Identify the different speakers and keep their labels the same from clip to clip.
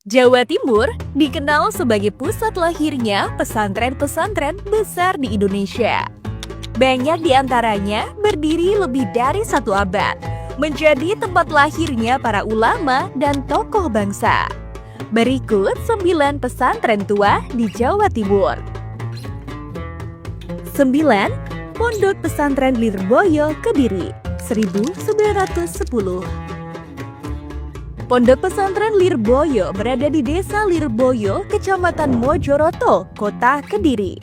Speaker 1: Jawa Timur dikenal sebagai pusat lahirnya pesantren-pesantren besar di Indonesia. Banyak di antaranya berdiri lebih dari 1 abad, menjadi tempat lahirnya para ulama dan tokoh bangsa. Berikut 9 pesantren tua di Jawa Timur. 9. Pondok Pesantren Lirboyo, Kediri, 1910. Pondok Pesantren Lirboyo berada di Desa Lirboyo, Kecamatan Mojoroto, Kota Kediri.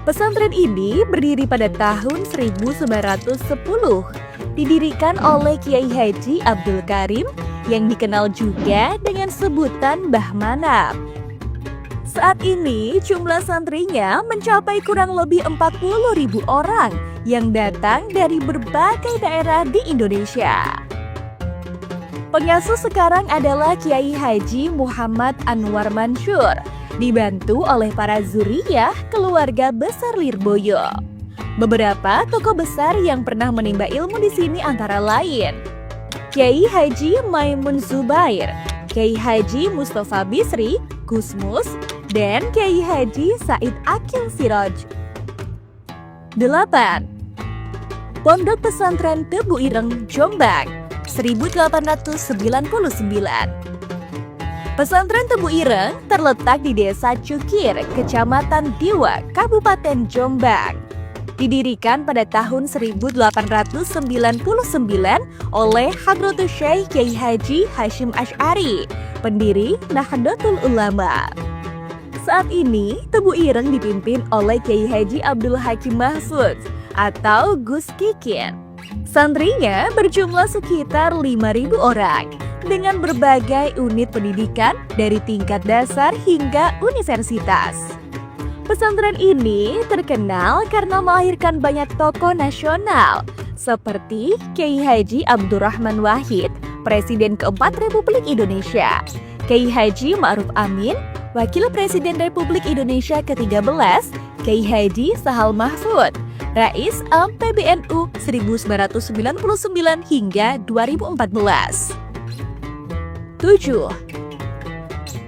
Speaker 1: Pesantren ini berdiri pada tahun 1910, didirikan oleh Kiai Haji Abdul Karim yang dikenal juga dengan sebutan Mbah Manap. Saat ini jumlah santrinya mencapai kurang lebih 40.000 orang yang datang dari berbagai daerah di Indonesia. Pengasuh sekarang adalah Kiai Haji Muhammad Anwar Mansur, dibantu oleh para zuriyah keluarga besar Lirboyo. Beberapa tokoh besar yang pernah menimba ilmu di sini antara lain Kiai Haji Maimun Zubair, Kiai Haji Mustafa Bisri, Gusmus, dan Kiai Haji Said Akil Siroj. 8. Pondok Pesantren Tebu Ireng, Jombang, 1899. Pesantren Tebu Ireng terletak di Desa Cukir, Kecamatan Diwa, Kabupaten Jombang. Didirikan pada tahun 1899 oleh Hadratus Syekh Kiai Haji Hashim Asy'ari, pendiri Nahdlatul Ulama. Saat ini, Tebu Ireng dipimpin oleh Kiai Haji Abdul Hakim Mahsud atau Gus Kikin. Santrinya berjumlah sekitar 5.000 orang dengan berbagai unit pendidikan dari tingkat dasar hingga universitas. Pesantren ini terkenal karena melahirkan banyak tokoh nasional seperti Kiai Haji Abdurrahman Wahid, Presiden keempat Republik Indonesia, Kiai Haji Ma'ruf Amin, Wakil Presiden Republik Indonesia ke-13, Kiai Haji Sahal Mahfud, Rais Am PBNU 1999 hingga 2014. 7.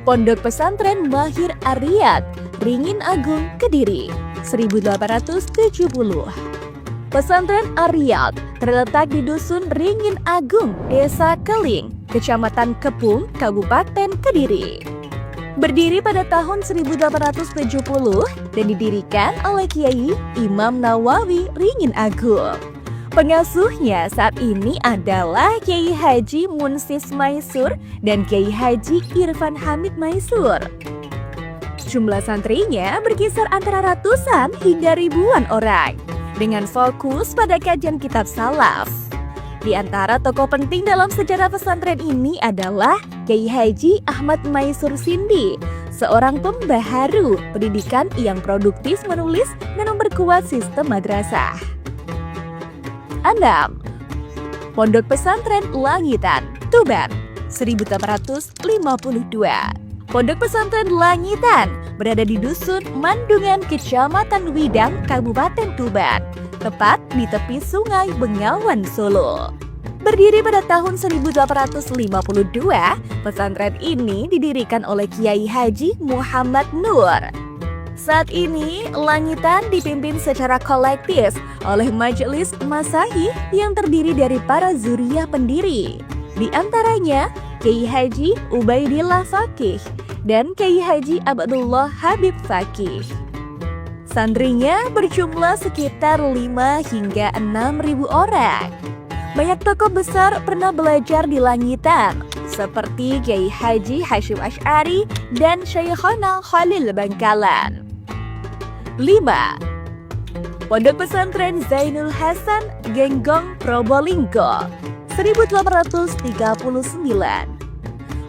Speaker 1: Pondok Pesantren Mahir Ar-Riyad, Ringin Agung, Kediri, 1870. Pesantren Ar-Riyad terletak di Dusun Ringin Agung, Desa Keling, Kecamatan Kepung, Kabupaten Kediri. Berdiri pada tahun 1870 dan didirikan oleh Kiai Imam Nawawi Ringin Agung. Pengasuhnya saat ini adalah Kiai Haji Munsis Maisur dan Kiai Haji Irfan Hamid Maisur. Jumlah santrinya berkisar antara ratusan hingga ribuan orang, dengan fokus pada kajian kitab salaf. Di antara tokoh penting dalam sejarah pesantren ini adalah Kiai Haji Ahmad Maisur Sindi, seorang pembaharu pendidikan yang produktif menulis dan memperkuat sistem madrasah. 6. Pondok Pesantren Langitan, Tuban, 1852. Pondok Pesantren Langitan berada di Dusun Mandungan, Kecamatan Widang, Kabupaten Tuban, tepat di tepi Sungai Bengawan, Solo. Berdiri pada tahun 1852, pesantren ini didirikan oleh Kiai Haji Muhammad Nur. Saat ini, Langitan dipimpin secara kolektif oleh Majelis Masahi yang terdiri dari para zuriyah pendiri. Di antaranya, Kiai Haji Ubaidillah Faqih dan Kiai Haji Abdullah Habib Faqih. Santrinya berjumlah sekitar 5 hingga 6.000 orang. Banyak tokoh besar pernah belajar di Langitan, seperti Kiai Haji Hashim Asy'ari dan Syekhona Khalil Bangkalan. 5. Pondok Pesantren Zainul Hasan, Genggong, Probolinggo, 1839.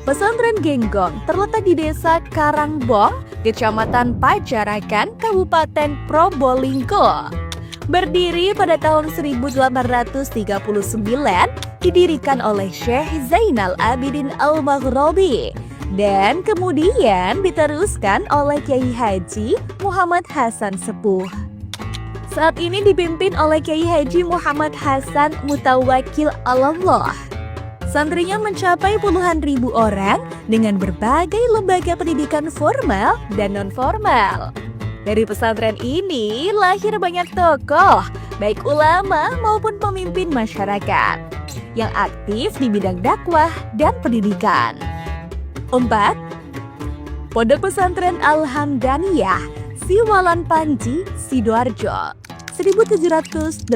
Speaker 1: Pesantren Genggong terletak di Desa Karangbong, Kecamatan Pajarakan, Kabupaten Probolinggo. Berdiri pada tahun 1839, didirikan oleh Syekh Zainal Abidin Al-Maghribi dan kemudian diteruskan oleh Kiai Haji Muhammad Hasan Sepuh. Saat ini dipimpin oleh Kiai Haji Muhammad Hasan Mutawakil Allah. Santrinya mencapai puluhan ribu orang dengan berbagai lembaga pendidikan formal dan non-formal. Dari pesantren ini lahir banyak tokoh, baik ulama maupun pemimpin masyarakat, yang aktif di bidang dakwah dan pendidikan. 4. Pondok Pesantren Al-Hamdaniyah, Siwalan Panji, Sidoarjo, 1787.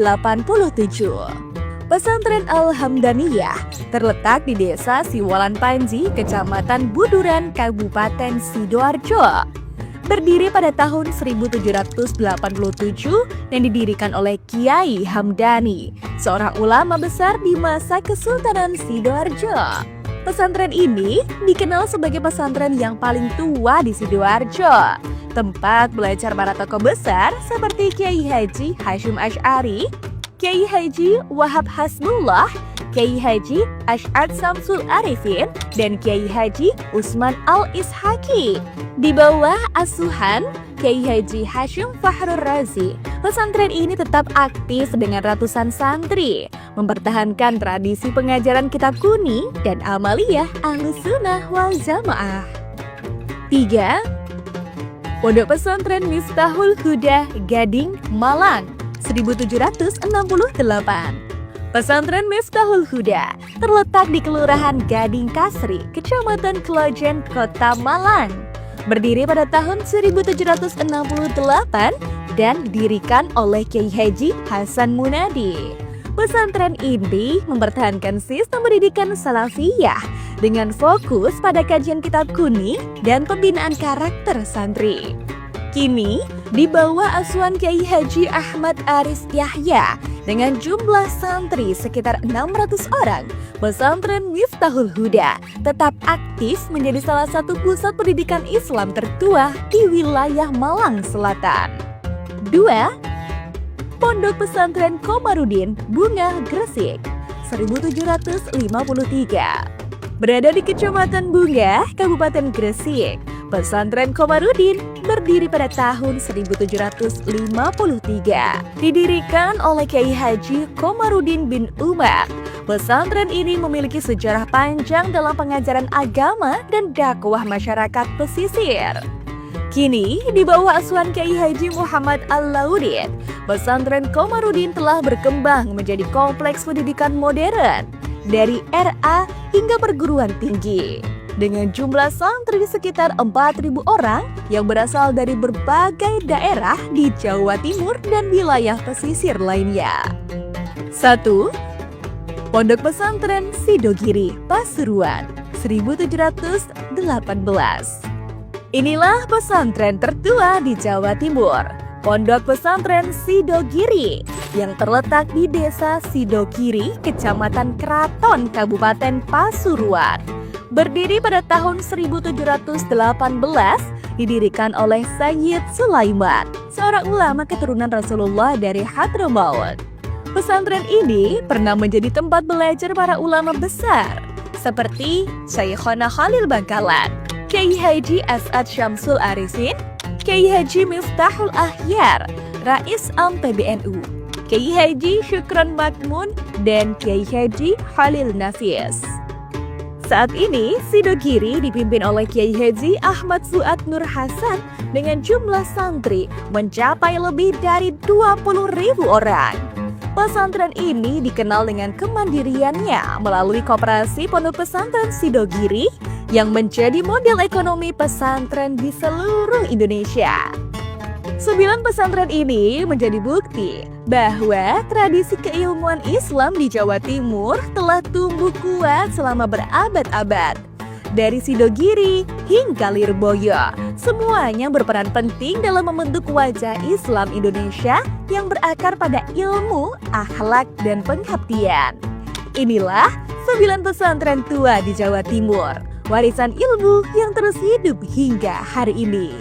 Speaker 1: Pesantren Al-Hamdaniyah terletak di Desa Siwalan Panji, Kecamatan Buduran, Kabupaten Sidoarjo. Berdiri pada tahun 1787 dan didirikan oleh Kiai Hamdani, seorang ulama besar di masa Kesultanan Sidoarjo. Pesantren ini dikenal sebagai pesantren yang paling tua di Sidoarjo, tempat belajar para tokoh besar seperti Kiai Haji Hashim Asy'ari, Kiai Haji Wahab Hasbullah, Kiai Haji Asy'ad Samsul Arifin, dan Kiai Haji Usman Al-Ishaqi. Di bawah asuhan Kiai Haji Hashim Fahrur Razi, pesantren ini tetap aktif dengan ratusan santri, mempertahankan tradisi pengajaran kitab kuning dan amaliyah Ahlussunnah wal Jamaah. 3. Pondok Pesantren Miftahul Huda, Gading, Malang, 1768. Pesantren Miftahul Huda terletak di Kelurahan Gading Kasri, Kecamatan Klojen, Kota Malang. Berdiri pada tahun 1768 dan didirikan oleh Kiai Haji Hasan Munadi. Pesantren ini mempertahankan sistem pendidikan salafiyah dengan fokus pada kajian kitab kuning dan pembinaan karakter santri. Kini, di bawah asuhan Kiai Haji Ahmad Aris Yahya dengan jumlah santri sekitar 600 orang, pesantren Miftahul Huda tetap aktif menjadi salah satu pusat pendidikan Islam tertua di wilayah Malang Selatan. 2. Pondok Pesantren Komarudin, Bunga, Gresik, 1753. Berada di Kecamatan Bunga, Kabupaten Gresik, Pesantren Komarudin berdiri pada tahun 1753. Didirikan oleh Kiai Haji Komarudin bin Umar. Pesantren ini memiliki sejarah panjang dalam pengajaran agama dan dakwah masyarakat pesisir. Kini, di bawah asuhan Kiai Haji Muhammad Al-Laudin, pesantren Komarudin telah berkembang menjadi kompleks pendidikan modern dari RA hingga perguruan tinggi, dengan jumlah santri sekitar 4.000 orang yang berasal dari berbagai daerah di Jawa Timur dan wilayah pesisir lainnya. 1. Pondok Pesantren Sidogiri, Pasuruan, 1718. Inilah pesantren tertua di Jawa Timur, Pondok Pesantren Sidogiri, yang terletak di Desa Sidogiri, Kecamatan Kraton, Kabupaten Pasuruan. Berdiri pada tahun 1718, didirikan oleh Sayyid Sulaiman, seorang ulama keturunan Rasulullah dari Hadramaut. Pesantren ini pernah menjadi tempat belajar para ulama besar, seperti Syekhona Khalil Bangkalan, Kiai Haji As'ad Syamsul Arifin, Kiai Haji Miftahul Ahyar, Rais Am PBNU, Kiai Haji Syukron Makmun, dan Kiai Haji Khalil Nafis. Saat ini, Sidogiri dipimpin oleh Kiai Haji Ahmad Fuad Nur Hasan dengan jumlah santri mencapai lebih dari 20.000 orang. Pesantren ini dikenal dengan kemandiriannya melalui koperasi Pondok Pesantren Sidogiri yang menjadi model ekonomi pesantren di seluruh Indonesia. 9 pesantren ini menjadi bukti bahwa tradisi keilmuan Islam di Jawa Timur telah tumbuh kuat selama berabad-abad. Dari Sidogiri hingga Lirboyo, semuanya berperan penting dalam membentuk wajah Islam Indonesia yang berakar pada ilmu, akhlak, dan pengabdian. Inilah 9 pesantren tua di Jawa Timur, warisan ilmu yang terus hidup hingga hari ini.